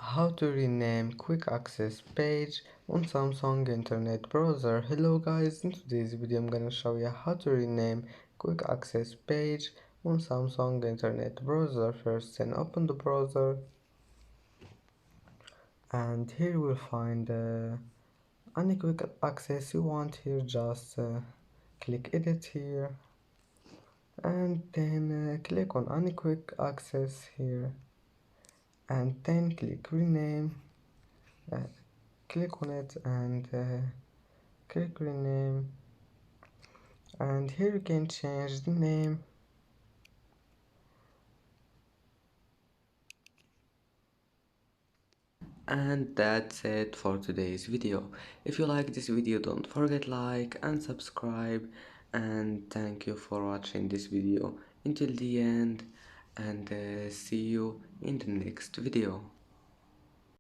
How to rename quick access page on Samsung internet browser. Hello guys, in today's video I'm gonna show you how to rename quick access page on Samsung internet browser. First then open the browser, and here you will find any quick access you want. Here just click edit here, and then click on any quick access here, and then click rename. uh, Click on it and click rename, and here you can change the name. And that's it for today's video. If you like this video, don't forget like and subscribe, and thank you for watching this video until the end, and see you in the next video.